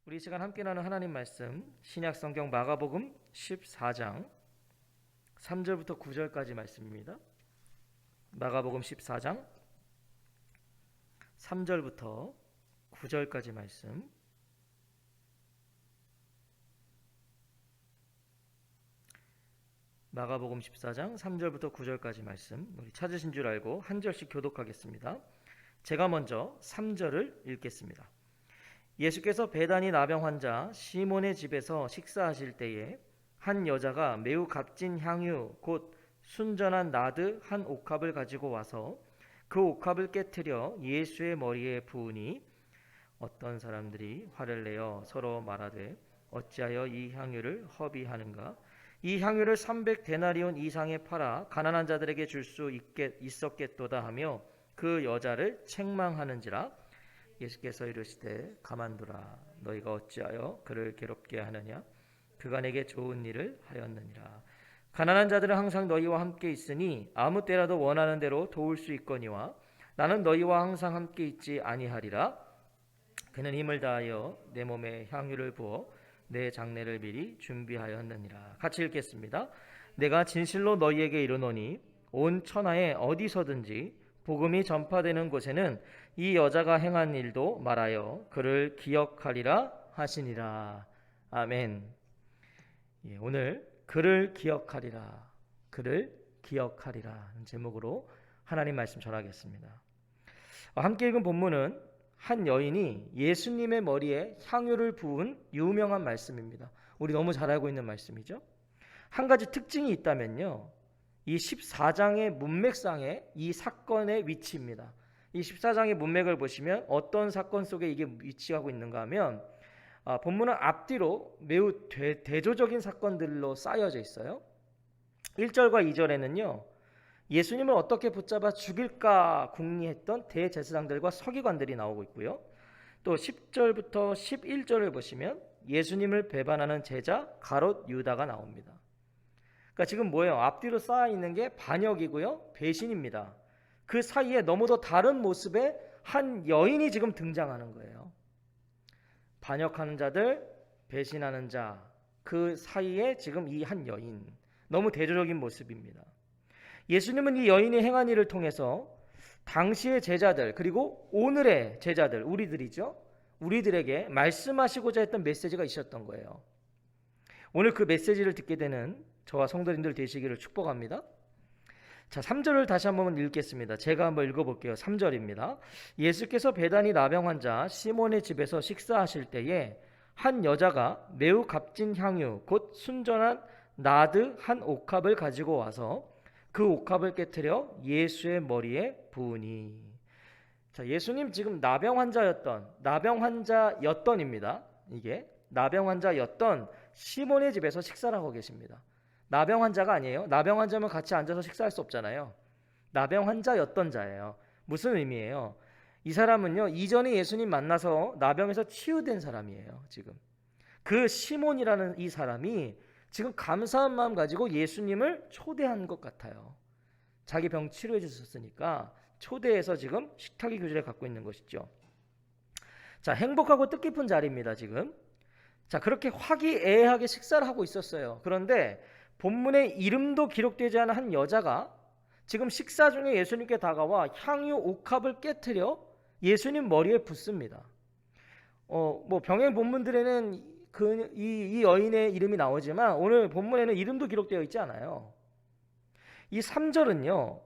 우리 이 시간 함께 나누는 하나님 말씀 신약 성경 마가복음 14장 3절부터 9절까지 말씀입니다. 마가복음 14장 3절부터 9절까지 말씀. 마가복음 14장 3절부터 9절까지 말씀. 우리 찾으신 줄 알고 한 절씩 교독하겠습니다. 제가 먼저 3절을 읽겠습니다. 예수께서 베다니 나병 환자 시몬의 집에서 식사하실 때에 한 여자가 매우 값진 향유 곧 순전한 나드 한 옥합을 가지고 와서 그 옥합을 깨트려 예수의 머리에 부으니 어떤 사람들이 화를 내어 서로 말하되 어찌하여 이 향유를 허비하는가? 이 향유를 300데나리온 이상에 팔아 가난한 자들에게 줄 수 있었겠도다 하며 그 여자를 책망하는지라. 예수께서 이르시되 가만두라. 너희가 어찌하여 그를 괴롭게 하느냐? 그가 내게 좋은 일을 하였느니라. 가난한 자들은 항상 너희와 함께 있으니 아무 때라도 원하는 대로 도울 수 있거니와 나는 너희와 항상 함께 있지 아니하리라. 그는 힘을 다하여 내 몸에 향유를 부어 내 장례를 미리 준비하였느니라. 같이 읽겠습니다. 내가 진실로 너희에게 이르노니 온 천하에 어디서든지 복음이 전파되는 곳에는 이 여자가 행한 일도 말하여 그를 기억하리라 하시니라. 아멘. 오늘 그를 기억하리라, 그를 기억하리라 제목으로 하나님 말씀 전하겠습니다. 함께 읽은 본문은 한 여인이 예수님의 머리에 향유를 부은 유명한 말씀입니다. 우리 너무 잘 알고 있는 말씀이죠. 한 가지 특징이 있다면요, 이 14장의 문맥상에 이 사건의 위치입니다. 이 14장의 문맥을 보시면 어떤 사건 속에 이게 위치하고 있는가 하면 본문은 앞뒤로 매우 대조적인 사건들로 쌓여져 있어요. 1절과 2절에는요, 예수님을 어떻게 붙잡아 죽일까 궁리했던 대제사장들과 서기관들이 나오고 있고요. 또 10절부터 11절을 보시면 예수님을 배반하는 제자 가롯 유다가 나옵니다. 그러니까 지금 뭐예요? 앞뒤로 쌓여 있는 게 반역이고요, 배신입니다. 그 사이에 너무도 다른 모습의 한 여인이 지금 등장하는 거예요. 반역하는 자들, 배신하는 자, 그 사이에 지금 이 한 여인, 너무 대조적인 모습입니다. 예수님은 이 여인이 행한 일을 통해서 당시의 제자들, 그리고 오늘의 제자들, 우리들이죠, 우리들에게 말씀하시고자 했던 메시지가 있었던 거예요. 오늘 그 메시지를 듣게 되는 저와 성도님들 되시기를 축복합니다. 자, 3절을 다시 한번 읽겠습니다. 제가 한번 읽어볼게요. 3절입니다. 예수께서 베다니 나병 환자 시몬의 집에서 식사하실 때에 한 여자가 매우 값진 향유 곧 순전한 나드 한 옥합을 가지고 와서 그 옥합을 깨트려 예수의 머리에 부으니. 자, 예수님 지금 나병 환자였던입니다. 이게 나병 환자였던 시몬의 집에서 식사를 하고 계십니다. 나병 환자가 아니에요. 나병 환자면 같이 앉아서 식사할 수 없잖아요. 나병 환자였던 자예요. 무슨 의미예요? 이 사람은요, 이전에 예수님 만나서 나병에서 치유된 사람이에요. 지금 그 시몬이라는 이 사람이 지금 감사한 마음 가지고 예수님을 초대한 것 같아요. 자기 병 치료해 주셨으니까 초대해서 지금 식탁의 교제를 갖고 있는 것이죠. 자, 행복하고 뜻깊은 자리입니다. 지금 자, 그렇게 화기애애하게 식사를 하고 있었어요. 그런데 본문에 이름도 기록되지 않은 한 여자가 지금 식사 중에 예수님께 다가와 향유 옥합을 깨트려 예수님 머리에 붓습니다. 뭐 병행 본문들에는 이 여인의 이름이 나오지만 오늘 본문에는 이름도 기록되어 있지 않아요. 이 3절은요,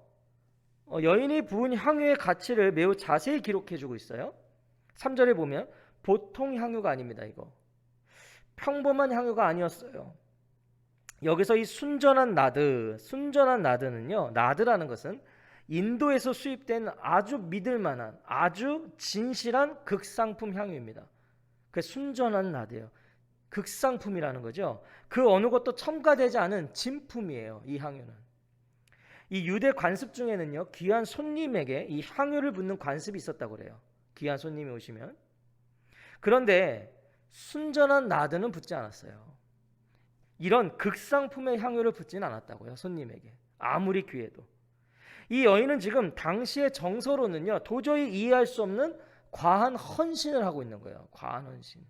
여인이 부은 향유의 가치를 매우 자세히 기록해주고 있어요. 3절에 보면 보통 향유가 아닙니다. 이거 평범한 향유가 아니었어요. 여기서 이 순전한 나드는요, 나드라는 것은 인도에서 수입된 아주 믿을만한, 아주 진실한 극상품 향유입니다. 그 순전한 나드예요. 극상품이라는 거죠. 그 어느 것도 첨가되지 않은 진품이에요. 이 향유는. 이 유대 관습 중에는요, 귀한 손님에게 이 향유를 붓는 관습이 있었다고 그래요. 귀한 손님이 오시면. 그런데 순전한 나드는 붓지 않았어요. 이런 극상품의 향유를 붓지는 않았다고요. 손님에게. 아무리 귀해도. 이 여인은 지금 당시의 정서로는요, 도저히 이해할 수 없는 과한 헌신을 하고 있는 거예요. 과한 헌신.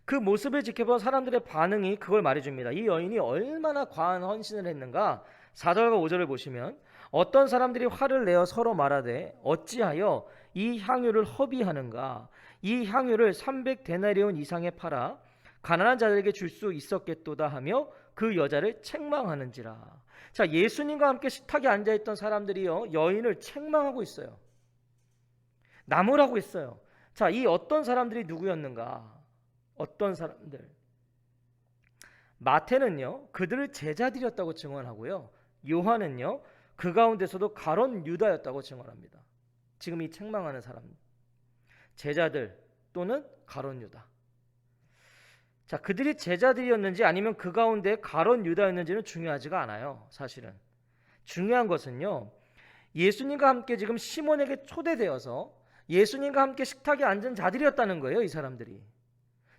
그 모습을 지켜본 사람들의 반응이 그걸 말해줍니다. 이 여인이 얼마나 과한 헌신을 했는가. 4절과 5절을 보시면 어떤 사람들이 화를 내어 서로 말하되 어찌하여 이 향유를 허비하는가. 이 향유를 300데나리온 이상에 팔아 가난한 자들에게 줄 수 있었겠도다 하며 그 여자를 책망하는지라. 자, 예수님과 함께 식탁에 앉아있던 사람들이요, 여인을 책망하고 있어요. 나무라고 했어요. 자, 이 어떤 사람들이 누구였는가? 어떤 사람들? 마태는요, 그들을 제자들이었다고 증언하고요, 요한은요, 그 가운데서도 가론 유다였다고 증언합니다. 지금 이 책망하는 사람, 제자들 또는 가론 유다. 자, 그들이 제자들이었는지 아니면 그 가운데 가론 유다였는지는 중요하지가 않아요. 사실은 중요한 것은요, 예수님과 함께 지금 시몬에게 초대되어서 예수님과 함께 식탁에 앉은 자들이었다는 거예요. 이 사람들이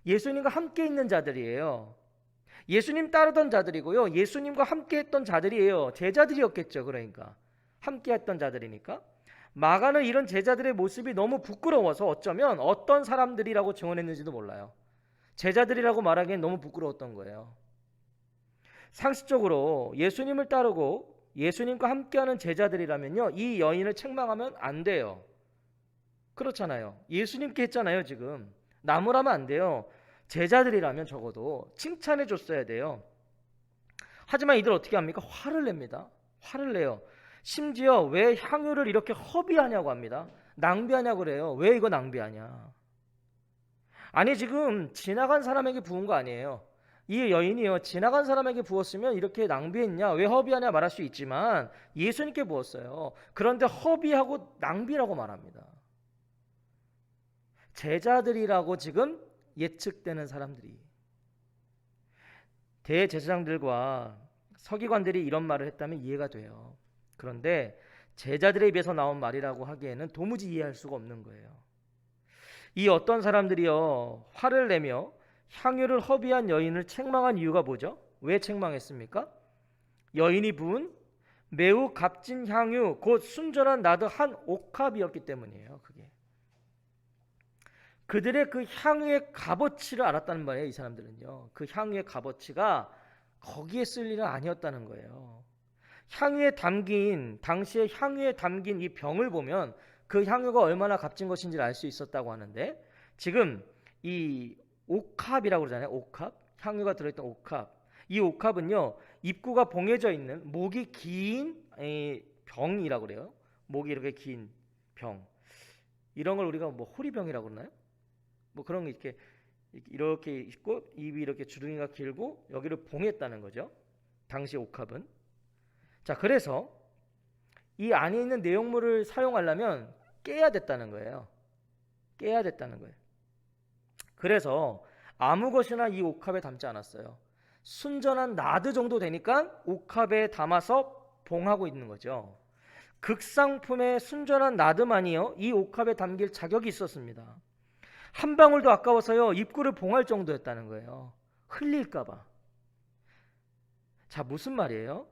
예수님과 함께 있는 자들이에요. 예수님 따르던 자들이고요, 예수님과 함께 했던 자들이에요. 제자들이었겠죠. 그러니까 함께 했던 자들이니까. 마가는 이런 제자들의 모습이 너무 부끄러워서 어쩌면 어떤 사람들이라고 증언했는지도 몰라요. 제자들이라고 말하기엔 너무 부끄러웠던 거예요. 상식적으로 예수님을 따르고 예수님과 함께하는 제자들이라면요, 이 여인을 책망하면 안 돼요. 그렇잖아요. 예수님께 했잖아요. 지금 나무라면 안 돼요. 제자들이라면 적어도 칭찬해 줬어야 돼요. 하지만 이들 어떻게 합니까? 화를 냅니다. 화를 내요. 심지어 왜 향유를 이렇게 허비하냐고 합니다. 낭비하냐고 그래요. 왜 이거 낭비하냐. 아니, 지금 지나간 사람에게 부은 거 아니에요. 이 여인이요, 지나간 사람에게 부었으면 이렇게 낭비했냐, 왜 허비하냐 말할 수 있지만 예수님께 부었어요. 그런데 허비하고 낭비라고 말합니다. 제자들이라고 지금 예측되는 사람들이, 대제사장들과 서기관들이 이런 말을 했다면 이해가 돼요. 그런데 제자들에 비해서 나온 말이라고 하기에는 도무지 이해할 수가 없는 거예요. 이 어떤 사람들이요, 화를 내며 향유를 허비한 여인을 책망한 이유가 뭐죠? 왜 책망했습니까? 여인이 부은 매우 값진 향유, 곧 순전한 나드 한 옥합이었기 때문이에요. 그게 그들의 그 향유의 값어치를 알았다는 말이에요. 이 사람들은요, 그 향유의 값어치가 거기에 쓸 일은 아니었다는 거예요. 향유에 담긴, 당시에 향유에 담긴 이 병을 보면 그 향유가 얼마나 값진 것인지를 알 수 있었다고 하는데, 지금 이 옥합이라고 그러잖아요. 옥합, 향유가 들어있던 옥합. 이 옥합은요, 입구가 봉해져 있는 목이 긴 병이라고 그래요. 목이 이렇게 긴 병. 이런 걸 우리가 뭐 호리병이라고 그러나요? 뭐 그런 게 이렇게 있고 입이 이렇게 주둥이가 길고 여기를 봉했다는 거죠. 당시 옥합은. 자, 그래서 이 안에 있는 내용물을 사용하려면 깨야 됐다는 거예요. 깨야 됐다는 거예요. 그래서 아무 것이나 이 옥합에 담지 않았어요. 순전한 나드 정도 되니까 옥합에 담아서 봉하고 있는 거죠. 극상품의 순전한 나드만이요, 이 옥합에 담길 자격이 있었습니다. 한 방울도 아까워서요, 입구를 봉할 정도였다는 거예요. 흘릴까봐. 자, 무슨 말이에요?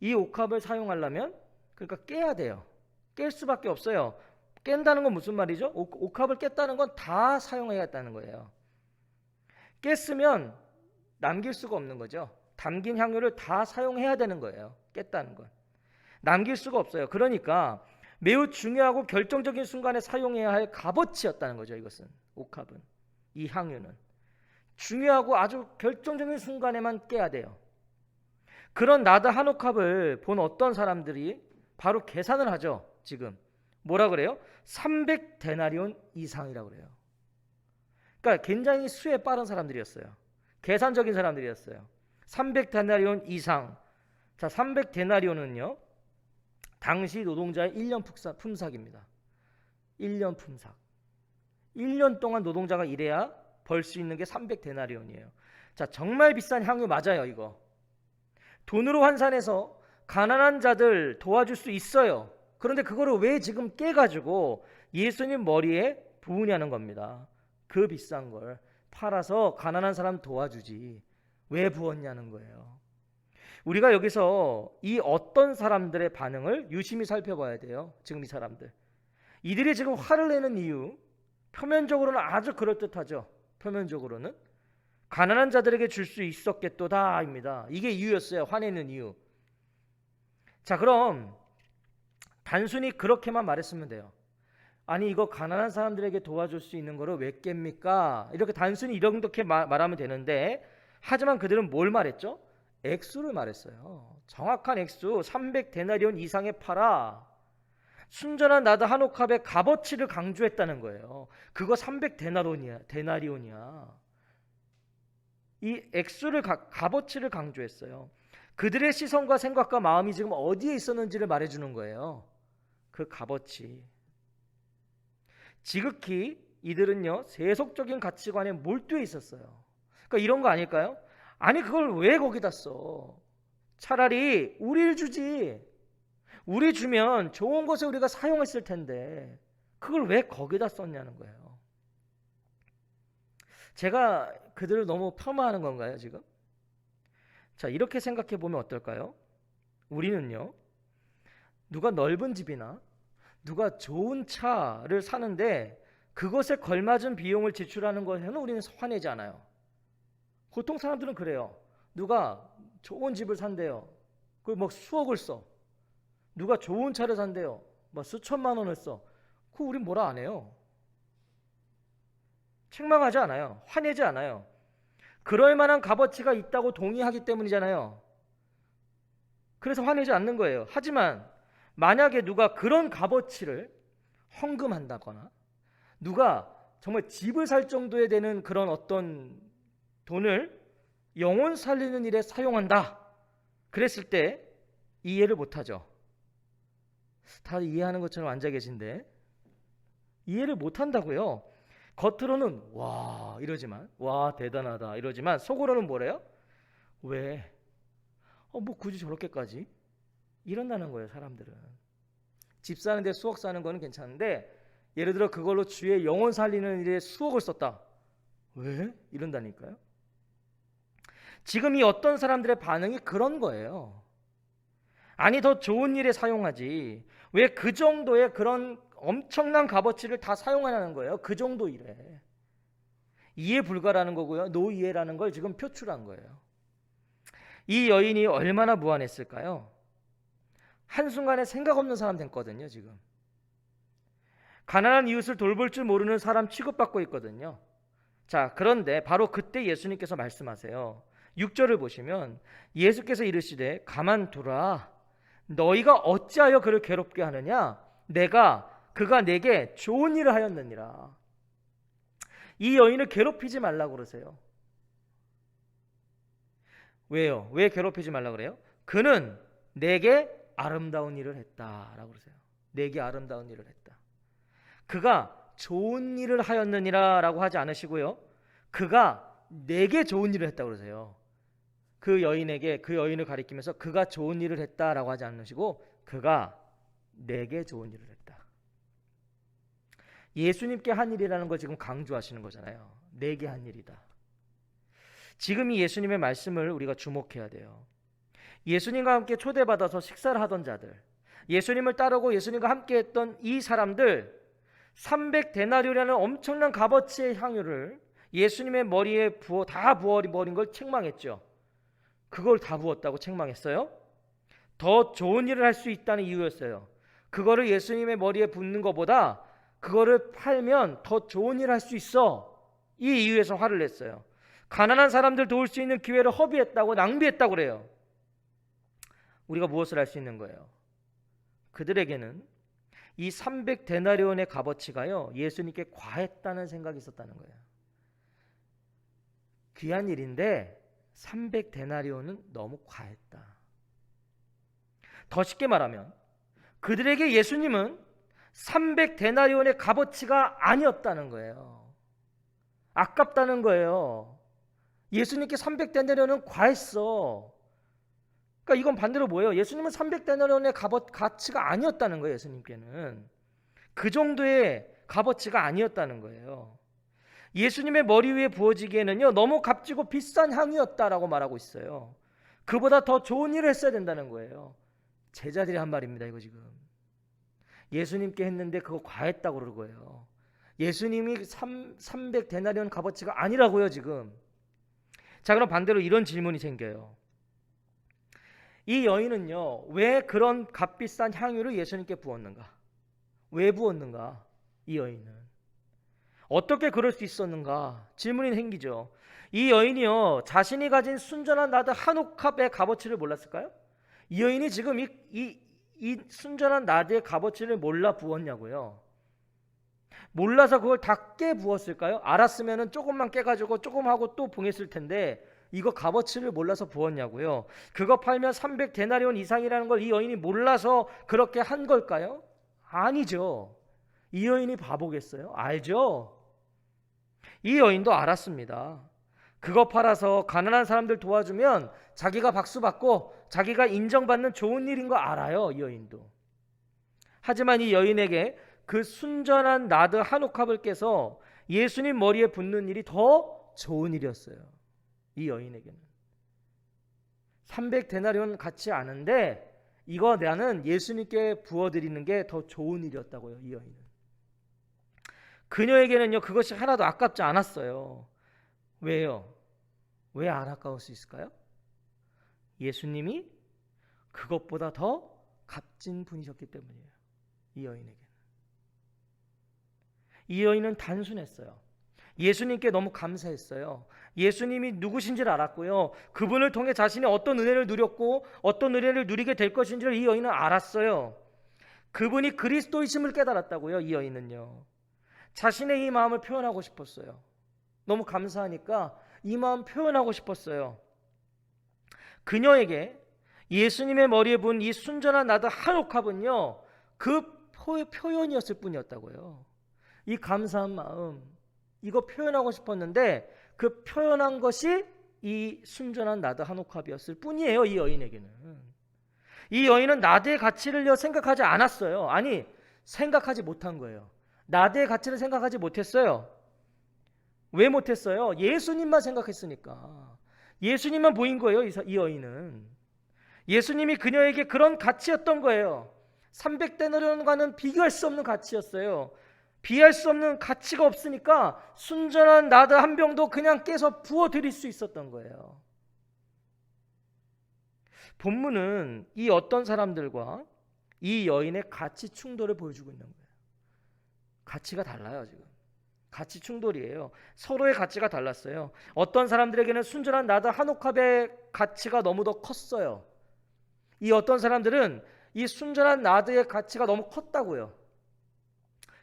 이 옥합을 사용하려면 그러니까 깨야 돼요. 깰 수밖에 없어요. 깬다는 건 무슨 말이죠? 옥합을 깼다는 건 다 사용해야겠다는 거예요. 깼으면 남길 수가 없는 거죠. 담긴 향유를 다 사용해야 되는 거예요. 깼다는 건 남길 수가 없어요. 그러니까 매우 중요하고 결정적인 순간에 사용해야 할 값어치였다는 거죠. 이것은, 옥합은, 이 향유는 중요하고 아주 결정적인 순간에만 깨야 돼요. 그런 나드 한 옥합을 본 어떤 사람들이 바로 계산을 하죠. 지금 뭐라 그래요? 300데나리온 이상이라고 그래요. 그러니까 굉장히 수에 빠른 사람들이었어요. 계산적인 사람들이었어요. 300데나리온 이상. 자, 300데나리온은요, 당시 노동자의 1년 품삯입니다. 1년 품삯. 1년 동안 노동자가 일해야 벌 수 있는 게 300데나리온이에요. 자, 정말 비싼 향유 맞아요. 이거 돈으로 환산해서 가난한 자들 도와줄 수 있어요. 그런데 그거를 왜 지금 깨가지고 예수님 머리에 부으냐는 겁니다. 그 비싼 걸 팔아서 가난한 사람 도와주지 왜 부었냐는 거예요. 우리가 여기서 이 어떤 사람들의 반응을 유심히 살펴봐야 돼요. 지금 이 사람들, 이들이 지금 화를 내는 이유, 표면적으로는 아주 그럴듯하죠. 표면적으로는 가난한 자들에게 줄 수 있었겠도다입니다. 이게 이유였어요. 화내는 이유. 자, 그럼 단순히 그렇게만 말했으면 돼요. 아니, 이거 가난한 사람들에게 도와줄 수 있는 거를 왜 깹니까? 이렇게 단순히 이렇게 말하면 되는데, 하지만 그들은 뭘 말했죠? 액수를 말했어요. 정확한 액수 300데나리온 이상에 팔아. 순전한 나드 한 옥합의 값어치를 강조했다는 거예요. 그거 300데나리온이야. 이 액수를 값어치를 강조했어요. 그들의 시선과 생각과 마음이 지금 어디에 있었는지를 말해주는 거예요. 그 값어치. 지극히 이들은요, 세속적인 가치관에 몰두해 있었어요. 그러니까 이런 거 아닐까요? 아니, 그걸 왜 거기다 써? 차라리 우리를 주지. 우리 주면 좋은 것에 우리가 사용했을 텐데 그걸 왜 거기다 썼냐는 거예요. 제가 그들을 너무 폄하하는 건가요, 지금? 자, 이렇게 생각해 보면 어떨까요? 우리는요, 누가 넓은 집이나 누가 좋은 차를 사는데 그것에 걸맞은 비용을 지출하는 것에는 우리는 화내지 않아요. 보통 사람들은 그래요. 누가 좋은 집을 산대요. 그걸 뭐 수억을 써. 누가 좋은 차를 산대요. 뭐 수천만 원을 써. 그거 우린 뭐라 안 해요. 책망하지 않아요. 화내지 않아요. 그럴 만한 값어치가 있다고 동의하기 때문이잖아요. 그래서 화내지 않는 거예요. 하지만 만약에 누가 그런 값어치를 헌금한다거나 누가 정말 집을 살 정도에 되는 그런 어떤 돈을 영혼 살리는 일에 사용한다. 그랬을 때 이해를 못하죠. 다들 이해하는 것처럼 앉아 계신데 이해를 못한다고요. 겉으로는 와 이러지만 와 대단하다 이러지만 속으로는 뭐래요? 왜? 뭐 굳이 저렇게까지? 이런다는 거예요. 사람들은. 집 사는데 수억 사는 거는 괜찮은데 예를 들어 그걸로 주의 영혼 살리는 일에 수억을 썼다. 왜? 이런다니까요. 지금 이 어떤 사람들의 반응이 그런 거예요. 아니, 더 좋은 일에 사용하지. 왜 그 정도의 그런 엄청난 값어치를 다 사용하냐는 거예요. 그 정도 일에. 이해 불가라는 거고요. 노이해라는 걸 지금 표출한 거예요. 이 여인이 얼마나 무안했을까요? 한순간에 생각 없는 사람 됐거든요. 지금. 가난한 이웃을 돌볼 줄 모르는 사람 취급받고 있거든요. 자, 그런데 바로 그때 예수님께서 말씀하세요. 6절을 보시면 예수께서 이르시되 가만두라. 너희가 어찌하여 그를 괴롭게 하느냐? 그가 내게 좋은 일을 하였느니라. 이 여인을 괴롭히지 말라고 그러세요. 왜요? 왜 괴롭히지 말라고 그래요? 그는 내게 아름다운 일을 했다라고 그러세요. 내게 아름다운 일을 했다. 그가 좋은 일을 하였느니라 라고 하지 않으시고요. 그가 내게 좋은 일을 했다고 그러세요. 그 여인을 가리키면서 그가 좋은 일을 했다라고 하지 않으시고 그가 내게 좋은 일을 했다. 예수님께 한 일이라는 걸 지금 강조하시는 거잖아요. 내게 한 일이다. 지금 이 예수님의 말씀을 우리가 주목해야 돼요. 예수님과 함께 초대받아서 식사를 하던 자들, 예수님을 따르고 예수님과 함께 했던 이 사람들, 300데나리온이라는 엄청난 값어치의 향유를 예수님의 머리에 다 부어버린 걸 책망했죠. 그걸 다 부었다고 책망했어요. 더 좋은 일을 할 수 있다는 이유였어요. 그거를 예수님의 머리에 붓는 것보다 그거를 팔면 더 좋은 일을 할 수 있어. 이 이유에서 화를 냈어요. 가난한 사람들 도울 수 있는 기회를 허비했다고, 낭비했다고 그래요. 우리가 무엇을 할 수 있는 거예요? 그들에게는 이 300데나리온의 값어치가요, 예수님께 과했다는 생각이 있었다는 거예요. 귀한 일인데 300데나리온은 너무 과했다. 더 쉽게 말하면 그들에게 예수님은 300데나리온의 값어치가 아니었다는 거예요. 아깝다는 거예요. 예수님께 300데나리온은 과했어. 그러니까 이건 반대로 뭐예요? 예수님은 300데나리온의 가치가 아니었다는 거예요. 예수님께는 그 정도의 값어치가 아니었다는 거예요. 예수님의 머리 위에 부어지기에는요, 너무 값지고 비싼 향이었다라고 말하고 있어요. 그보다 더 좋은 일을 했어야 된다는 거예요. 제자들이 한 말입니다. 이거 지금 예수님께 했는데 그거 과했다고 그러는 거예요. 예수님이 300데나리온 값어치가 아니라고요 지금. 자, 그럼 반대로 이런 질문이 생겨요. 이 여인은요, 왜 그런 값비싼 향유를 예수님께 부었는가? 왜 부었는가? 이 여인은 어떻게 그럴 수 있었는가? 질문이 생기죠. 이 여인이요, 자신이 가진 순전한 나드 한 옥합의 값어치를 몰랐을까요? 이 여인이 지금 이 순전한 나드의 값어치를 몰라 부었냐고요? 몰라서 그걸 다 깨 부었을까요? 알았으면 조금만 깨가지고 조금 하고 또 봉했을 텐데 이거 값어치를 몰라서 부었냐고요? 그거 팔면 300데나리온 이상이라는 걸 이 여인이 몰라서 그렇게 한 걸까요? 아니죠. 이 여인이 바보겠어요? 알죠? 이 여인도 알았습니다. 그거 팔아서 가난한 사람들 도와주면 자기가 박수 받고 자기가 인정받는 좋은 일인 거 알아요. 이 여인도. 하지만 이 여인에게 그 순전한 나드 한 옥합을 깨서 예수님 머리에 붓는 일이 더 좋은 일이었어요. 이 여인에게는 300데나리온 같지 않은데 이거 나는 예수님께 부어드리는 게 더 좋은 일이었다고요. 이 여인은. 그녀에게는요, 그것이 하나도 아깝지 않았어요. 왜요? 왜 안 아까울 수 있을까요? 예수님이 그것보다 더 값진 분이셨기 때문이에요. 이 여인에게는. 이 여인은 단순했어요. 예수님께 너무 감사했어요. 예수님이 누구신지를 알았고요. 그분을 통해 자신이 어떤 은혜를 누렸고 어떤 은혜를 누리게 될 것인지를 이 여인은 알았어요. 그분이 그리스도이심을 깨달았다고요. 이 여인은요. 자신의 이 마음을 표현하고 싶었어요. 너무 감사하니까 이 마음 표현하고 싶었어요. 그녀에게 예수님의 머리에 부은 이 순전한 나드 한 옥합은요, 그 표현이었을 뿐이었다고요. 이 감사한 마음, 이거 표현하고 싶었는데 그 표현한 것이 이 순전한 나드 한 옥합이었을 뿐이에요. 이 여인에게는. 이 여인은 나드의 가치를 생각하지 않았어요. 아니, 생각하지 못한 거예요. 나드의 가치를 생각하지 못했어요. 왜 못했어요? 예수님만 생각했으니까. 예수님만 보인 거예요. 이 여인은. 예수님이 그녀에게 그런 가치였던 거예요. 300데나리온과는 비교할 수 없는 가치였어요. 비할 수 없는 가치가 없으니까 순전한 나드 한 병도 그냥 깨서 부어드릴 수 있었던 거예요. 본문은 이 어떤 사람들과 이 여인의 가치 충돌을 보여주고 있는 거예요. 가치가 달라요. 지금 가치 충돌이에요. 서로의 가치가 달랐어요. 어떤 사람들에게는 순전한 나드 한 옥합의 가치가 너무 더 컸어요. 이 어떤 사람들은 이 순전한 나드의 가치가 너무 컸다고요.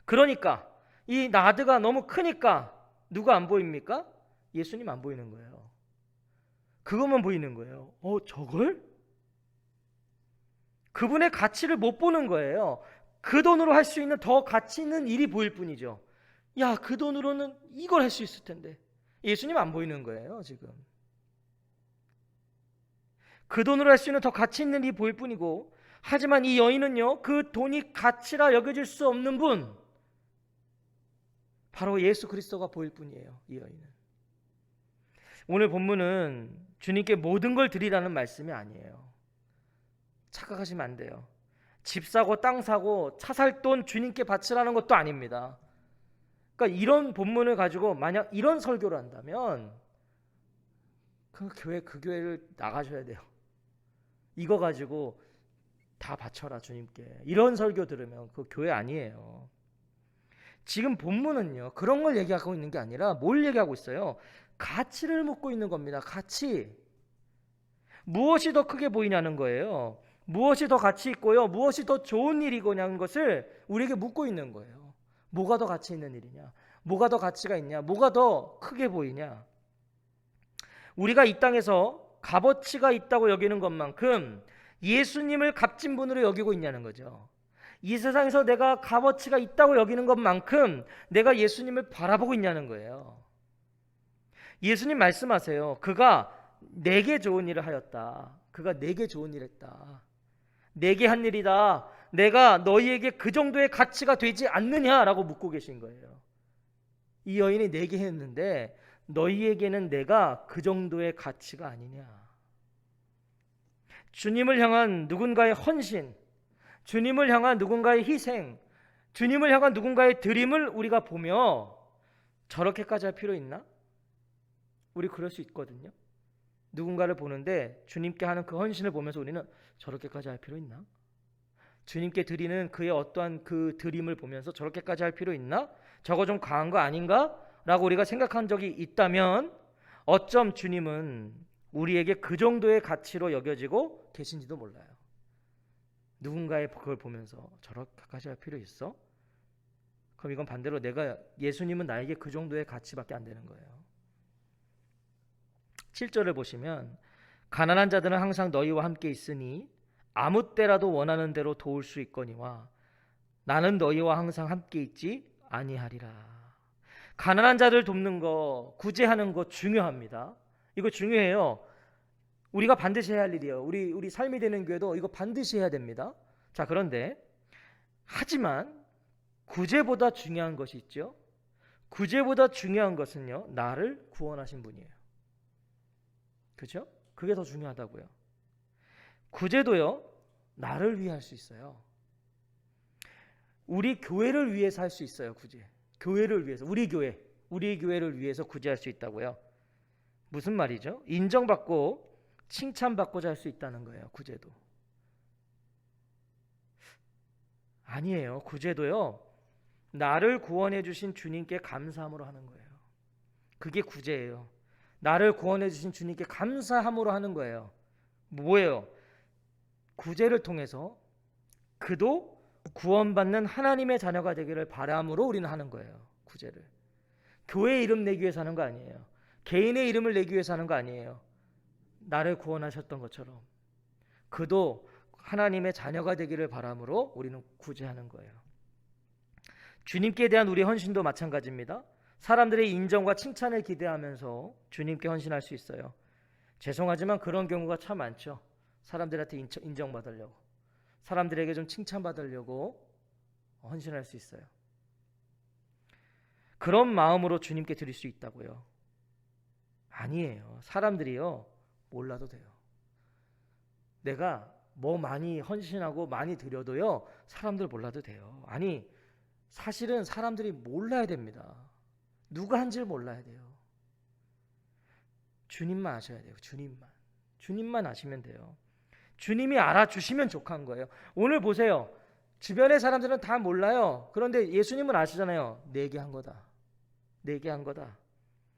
그러니까 이 나드가 너무 크니까 누가 안 보입니까? 예수님 안 보이는 거예요. 그것만 보이는 거예요. 저걸? 그분의 가치를 못 보는 거예요. 그 돈으로 할 수 있는 더 가치 있는 일이 보일 뿐이죠. 야, 그 돈으로는 이걸 할 수 있을 텐데. 예수님 안 보이는 거예요, 지금. 그 돈으로 할 수 있는 더 가치 있는 일이 보일 뿐이고, 하지만 이 여인은요, 그 돈이 가치라 여겨질 수 없는 분, 바로 예수 그리스도가 보일 뿐이에요. 이 여인은. 오늘 본문은 주님께 모든 걸 드리라는 말씀이 아니에요. 착각하시면 안 돼요. 집 사고 땅 사고 차 살 돈 주님께 바치라는 것도 아닙니다. 그러니까 이런 본문을 가지고 만약 이런 설교를 한다면 그 교회를 나가셔야 돼요. 이거 가지고 다 바쳐라 주님께. 이런 설교 들으면 그 교회 아니에요. 지금 본문은요, 그런 걸 얘기하고 있는 게 아니라 뭘 얘기하고 있어요? 가치를 묻고 있는 겁니다. 가치. 무엇이 더 크게 보이냐는 거예요. 무엇이 더 가치 있고요, 무엇이 더 좋은 일이고냐는 것을 우리에게 묻고 있는 거예요. 뭐가 더 가치 있는 일이냐, 뭐가 더 가치가 있냐, 뭐가 더 크게 보이냐. 우리가 이 땅에서 값어치가 있다고 여기는 것만큼 예수님을 값진 분으로 여기고 있냐는 거죠. 이 세상에서 내가 값어치가 있다고 여기는 것만큼 내가 예수님을 바라보고 있냐는 거예요. 예수님 말씀하세요. 그가 내게 좋은 일을 하였다. 그가 내게 좋은 일을 했다. 내게 한 일이다. 내가 너희에게 그 정도의 가치가 되지 않느냐라고 묻고 계신 거예요. 이 여인이 내게 했는데 너희에게는 내가 그 정도의 가치가 아니냐. 주님을 향한 누군가의 헌신, 주님을 향한 누군가의 희생, 주님을 향한 누군가의 드림을 우리가 보며 저렇게까지 할 필요 있나? 우리 그럴 수 있거든요. 누군가를 보는데 주님께 하는 그 헌신을 보면서 우리는 저렇게까지 할 필요 있나? 주님께 드리는 그의 어떠한 그 드림을 보면서 저렇게까지 할 필요 있나? 저거 좀 과한 거 아닌가? 라고 우리가 생각한 적이 있다면 어쩜 주님은 우리에게 그 정도의 가치로 여겨지고 계신지도 몰라요. 누군가의 그걸 보면서 저렇게까지 할 필요 있어? 그럼 이건 반대로 예수님은 나에게 그 정도의 가치밖에 안 되는 거예요. 7절을 보시면 가난한 자들은 항상 너희와 함께 있으니 아무 때라도 원하는 대로 도울 수 있거니와 나는 너희와 항상 함께 있지 아니하리라. 가난한 자를 돕는 거, 구제하는 거 중요합니다. 이거 중요해요. 우리가 반드시 해야 할 일이에요. 우리 삶이 되는 교회도 이거 반드시 해야 됩니다. 자, 그런데 하지만 구제보다 중요한 것이 있죠. 구제보다 중요한 것은요, 나를 구원하신 분이에요. 그렇죠? 그게 더 중요하다고요. 구제도요, 나를 위해 할 수 있어요. 우리 교회를 위해서 할 수 있어요. 구제. 교회를 위해서, 우리 교회를 위해서 구제할 수 있다고요. 무슨 말이죠? 인정받고 칭찬받고자 할 수 있다는 거예요. 구제도. 아니에요. 구제도요, 나를 구원해 주신 주님께 감사함으로 하는 거예요. 그게 구제예요. 나를 구원해 주신 주님께 감사함으로 하는 거예요. 뭐예요? 구제를 통해서 그도 구원받는 하나님의 자녀가 되기를 바람으로 우리는 하는 거예요. 구제를. 교회 이름 내기 위해서 하는 거 아니에요. 개인의 이름을 내기 위해서 하는 거 아니에요. 나를 구원하셨던 것처럼 그도 하나님의 자녀가 되기를 바람으로 우리는 구제하는 거예요. 주님께 대한 우리 헌신도 마찬가지입니다. 사람들의 인정과 칭찬을 기대하면서 주님께 헌신할 수 있어요. 죄송하지만 그런 경우가 참 많죠. 사람들한테 인정받으려고, 사람들에게 좀 칭찬받으려고 헌신할 수 있어요. 그런 마음으로 주님께 드릴 수 있다고요? 아니에요. 사람들이요, 몰라도 돼요. 내가 뭐 많이 헌신하고 많이 드려도요, 사람들 몰라도 돼요. 아니, 사실은 사람들이 몰라야 됩니다. 누가 한지를 몰라야 돼요. 주님만 아셔야 돼요. 주님만 아시면 돼요. 주님이 알아주시면 족한 거예요. 오늘 보세요. 주변의 사람들은 다 몰라요. 그런데 예수님은 아시잖아요. 내게 한 거다. 내게 한 거다.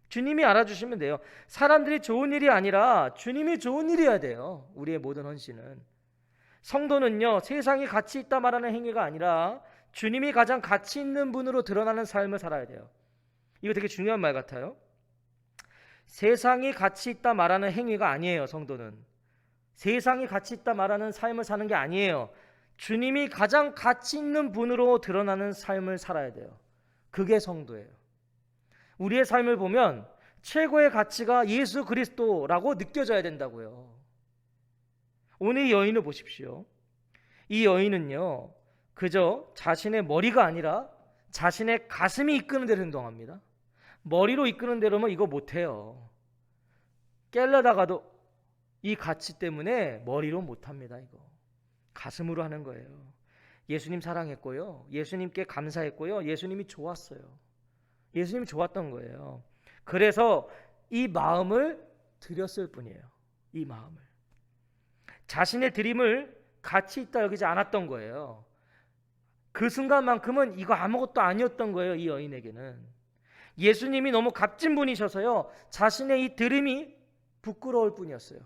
주님이 알아주시면 돼요. 사람들이 좋은 일이 아니라 주님이 좋은 일이어야 돼요. 우리의 모든 헌신은. 성도는요, 세상이 가치 있다 말하는 행위가 아니라 주님이 가장 가치 있는 분으로 드러나는 삶을 살아야 돼요. 이거 되게 중요한 말 같아요. 세상이 가치 있다 말하는 행위가 아니에요. 성도는 세상이 가치 있다 말하는 삶을 사는 게 아니에요. 주님이 가장 가치 있는 분으로 드러나는 삶을 살아야 돼요. 그게 성도예요. 우리의 삶을 보면 최고의 가치가 예수 그리스도라고 느껴져야 된다고요. 오늘 이 여인을 보십시오. 이 여인은요, 그저 자신의 머리가 아니라 자신의 가슴이 이끄는 대로 행동합니다. 머리로 이끄는 대로면 이거 못해요. 깰려다가도 이 가치 때문에 머리로 못합니다. 이거 가슴으로 하는 거예요. 예수님 사랑했고요, 예수님께 감사했고요, 예수님이 좋았어요. 예수님이 좋았던 거예요. 그래서 이 마음을 드렸을 뿐이에요. 이 마음을. 자신의 드림을 가치 있다 여기지 않았던 거예요. 그 순간만큼은 이거 아무것도 아니었던 거예요. 이 여인에게는. 예수님이 너무 값진 분이셔서요, 자신의 이 드림이 부끄러울 뿐이었어요.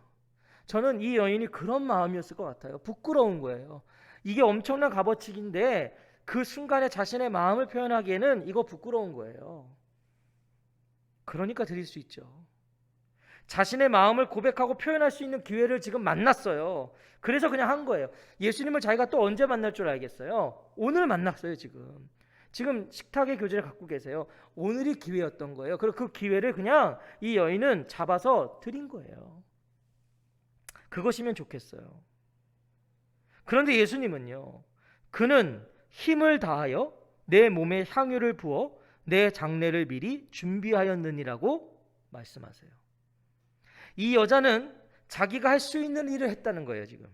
저는 이 여인이 그런 마음이었을 것 같아요. 부끄러운 거예요. 이게 엄청난 값어치기인데 그 순간에 자신의 마음을 표현하기에는 이거 부끄러운 거예요. 그러니까 드릴 수 있죠. 자신의 마음을 고백하고 표현할 수 있는 기회를 지금 만났어요. 그래서 그냥 한 거예요. 예수님을 자기가 또 언제 만날 줄 알겠어요? 오늘 만났어요. 지금 식탁의 교제를 갖고 계세요. 오늘이 기회였던 거예요. 그리고 그 기회를 그냥 이 여인은 잡아서 드린 거예요. 그것이면 좋겠어요. 그런데 예수님은요, 그는 힘을 다하여 내 몸에 향유를 부어 내 장례를 미리 준비하였느니라고 말씀하세요. 이 여자는 자기가 할 수 있는 일을 했다는 거예요. 지금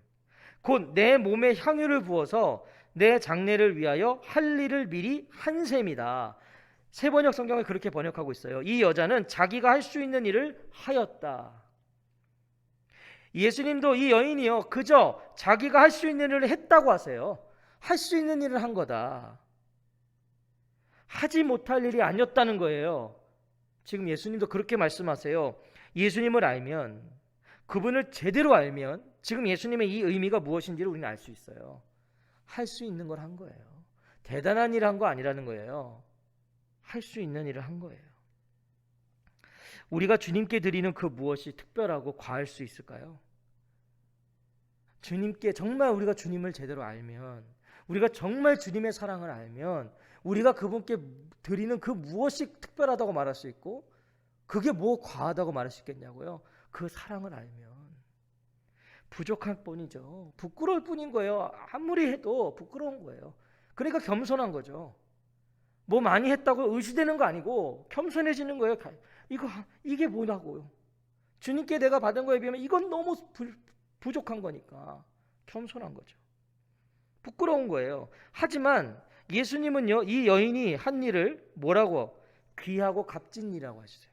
곧 내 몸에 향유를 부어서 내 장래를 위하여 할 일을 미리 한 셈이다. 세번역 성경을 그렇게 번역하고 있어요. 이 여자는 자기가 할 수 있는 일을 하였다. 예수님도 이 여인이요, 그저 자기가 할 수 있는 일을 했다고 하세요. 할 수 있는 일을 한 거다. 하지 못할 일이 아니었다는 거예요. 지금 예수님도 그렇게 말씀하세요. 예수님을 알면, 그분을 제대로 알면 지금 예수님의 이 의미가 무엇인지를 우리는 알 수 있어요. 할 수 있는 걸 한 거예요. 대단한 일을 한 거 아니라는 거예요. 할 수 있는 일을 한 거예요. 우리가 주님께 드리는 그 무엇이 특별하고 과할 수 있을까요? 주님께 정말 우리가 주님을 제대로 알면, 우리가 정말 주님의 사랑을 알면 우리가 그분께 드리는 그 무엇이 특별하다고 말할 수 있고 그게 뭐 과하다고 말할 수 있겠냐고요. 그 사랑을 알면 부족할 뿐이죠. 부끄러울 뿐인 거예요. 아무리 해도 부끄러운 거예요. 그러니까 겸손한 거죠. 뭐 많이 했다고 의시되는 거 아니고 겸손해지는 거예요. 이게 뭐냐고요. 주님께 내가 받은 거에 비하면 이건 너무 부족한 거니까 겸손한 거죠. 부끄러운 거예요. 하지만 예수님은요, 이 여인이 한 일을 뭐라고? 귀하고 값진 일이라고 하시죠.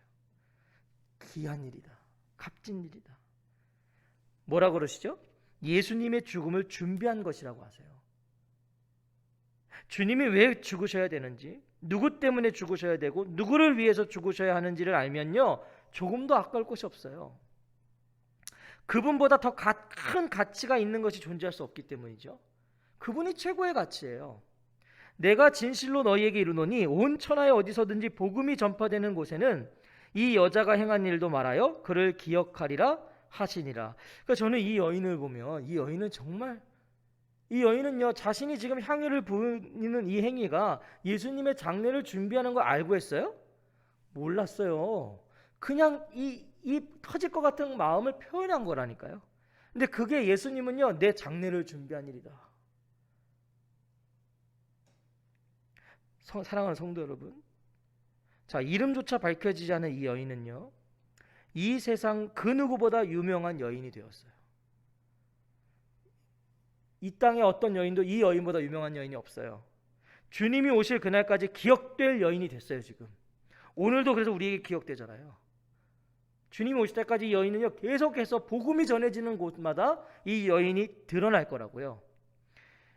귀한 일이다. 값진 일이다. 뭐라고 그러시죠? 예수님의 죽음을 준비한 것이라고 하세요. 주님이 왜 죽으셔야 되는지, 누구 때문에 죽으셔야 되고 누구를 위해서 죽으셔야 하는지를 알면요, 조금도 아까울 것이 없어요. 그분보다 더 큰 가치가 있는 것이 존재할 수 없기 때문이죠. 그분이 최고의 가치예요. 내가 진실로 너희에게 이르노니 온 천하에 어디서든지 복음이 전파되는 곳에는 이 여자가 행한 일도 말하여 그를 기억하리라 하시니라. 그러니까 저는 이 여인을 보면, 이 여인은 정말, 이 여인은요, 자신이 지금 향유를 부으는 이 행위가 예수님의 장례를 준비하는 걸 알고 했어요? 몰랐어요. 그냥 이 터질 것 같은 마음을 표현한 거라니까요. 근데 그게 예수님은요, 내 장례를 준비한 일이다. 사랑하는 성도 여러분, 자, 이름조차 밝혀지지 않은 이 여인은요, 이 세상 그 누구보다 유명한 여인이 되었어요. 이 땅에 어떤 여인도 이 여인보다 유명한 여인이 없어요. 주님이 오실 그날까지 기억될 여인이 됐어요. 지금 오늘도 그래서 우리에게 기억되잖아요. 주님이 오실 때까지 이 여인은요, 계속해서 복음이 전해지는 곳마다 이 여인이 드러날 거라고요.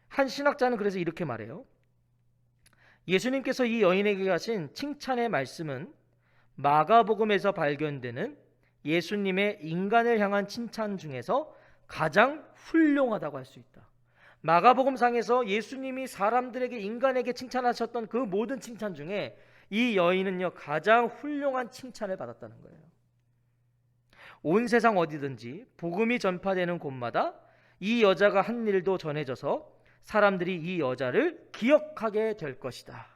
한 신학자는 그래서 이렇게 말해요. 예수님께서 이 여인에게 하신 칭찬의 말씀은 마가복음에서 발견되는 예수님의 인간을 향한 칭찬 중에서 가장 훌륭하다고 할 수 있다. 마가복음상에서 예수님이 사람들에게, 인간에게 칭찬하셨던 그 모든 칭찬 중에 이 여인은요, 가장 훌륭한 칭찬을 받았다는 거예요. 온 세상 어디든지 복음이 전파되는 곳마다 이 여자가 한 일도 전해져서 사람들이 이 여자를 기억하게 될 것이다.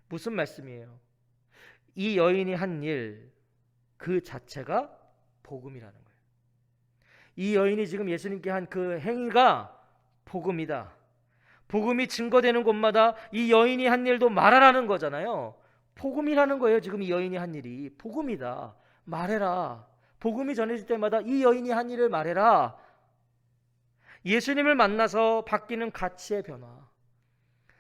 무슨 말씀이에요? 이 여인이 한 일 그 자체가 복음이라는 거예요. 이 여인이 지금 예수님께 한 그 행위가 복음이다. 복음이 증거되는 곳마다 이 여인이 한 일도 말하라는 거잖아요. 복음이라는 거예요. 지금 이 여인이 한 일이 복음이다. 말해라. 복음이 전해질 때마다 이 여인이 한 일을 말해라. 예수님을 만나서 바뀌는 가치의 변화.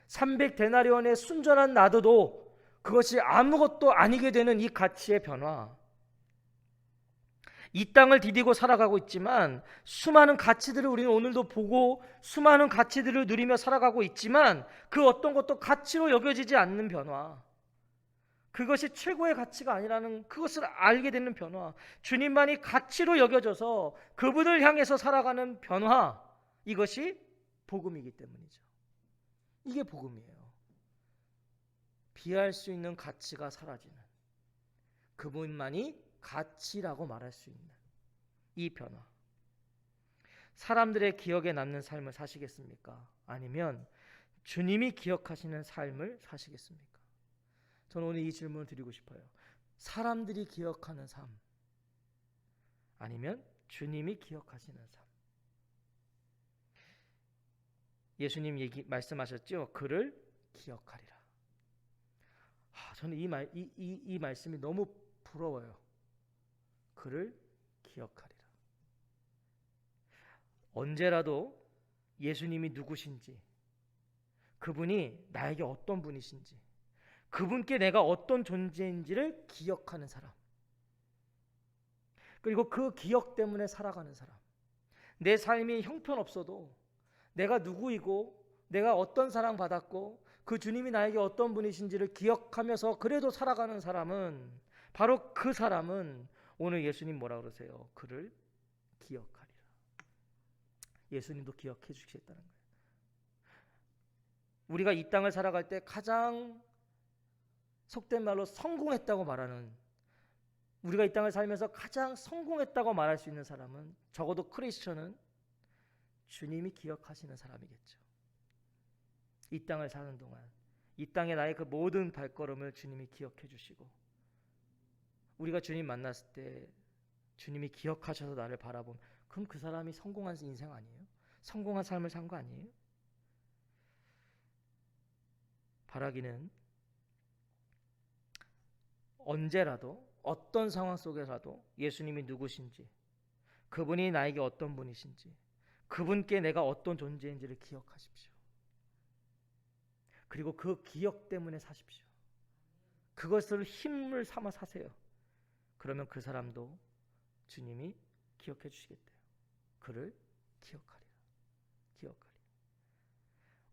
300데나리온의 순전한 나도도 그것이 아무것도 아니게 되는 이 가치의 변화. 이 땅을 디디고 살아가고 있지만 수많은 가치들을 우리는 오늘도 보고 수많은 가치들을 누리며 살아가고 있지만 그 어떤 것도 가치로 여겨지지 않는 변화. 그것이 최고의 가치가 아니라는 그것을 알게 되는 변화. 주님만이 가치로 여겨져서 그분을 향해서 살아가는 변화. 이것이 복음이기 때문이죠. 이게 복음이에요. 비할 수 있는 가치가 사라지는, 그분만이 가치라고 말할 수 있는 이 변화. 사람들의 기억에 남는 삶을 사시겠습니까? 아니면 주님이 기억하시는 삶을 사시겠습니까? 저는 오늘 이 질문을 드리고 싶어요. 사람들이 기억하는 삶, 아니면 주님이 기억하시는 삶. 예수님 말씀하셨죠? 그를 기억하리라. 저는 이 말씀이 너무 부러워요. 그를 기억하리라. 언제라도 예수님이 누구신지, 그분이 나에게 어떤 분이신지, 그분께 내가 어떤 존재인지를 기억하는 사람, 그리고 그 기억 때문에 살아가는 사람. 내 삶이 형편없어도 내가 누구이고 내가 어떤 사랑 받았고 그 주님이 나에게 어떤 분이신지를 기억하면서 그래도 살아가는 사람은, 바로 그 사람은 오늘 예수님 뭐라 그러세요? 그를 기억하리라. 예수님도 기억해 주시겠다는 거예요. 우리가 이 땅을 살아갈 때 가장 속된 말로 성공했다고 말하는, 우리가 이 땅을 살면서 가장 성공했다고 말할 수 있는 사람은, 적어도 크리스천은 주님이 기억하시는 사람이겠죠. 이 땅을 사는 동안 이 땅에 나의 그 모든 발걸음을 주님이 기억해 주시고, 우리가 주님 만났을 때 주님이 기억하셔서 나를 바라보면, 그럼 그 사람이 성공한 인생 아니에요? 성공한 삶을 산 거 아니에요? 바라기는 언제라도 어떤 상황 속에서라도 예수님이 누구신지, 그분이 나에게 어떤 분이신지, 그분께 내가 어떤 존재인지를 기억하십시오. 그리고 그 기억 때문에 사십시오. 그것을 힘을 삼아 사세요. 그러면 그 사람도 주님이 기억해 주시겠대요. 그를 기억하리라. 기억하리라.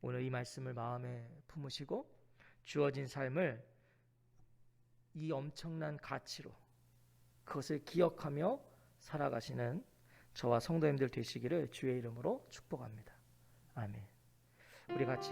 오늘 이 말씀을 마음에 품으시고 주어진 삶을 이 엄청난 가치로, 그것을 기억하며 살아가시는 저와 성도님들 되시기를 주의 이름으로 축복합니다. 아멘. 우리 같이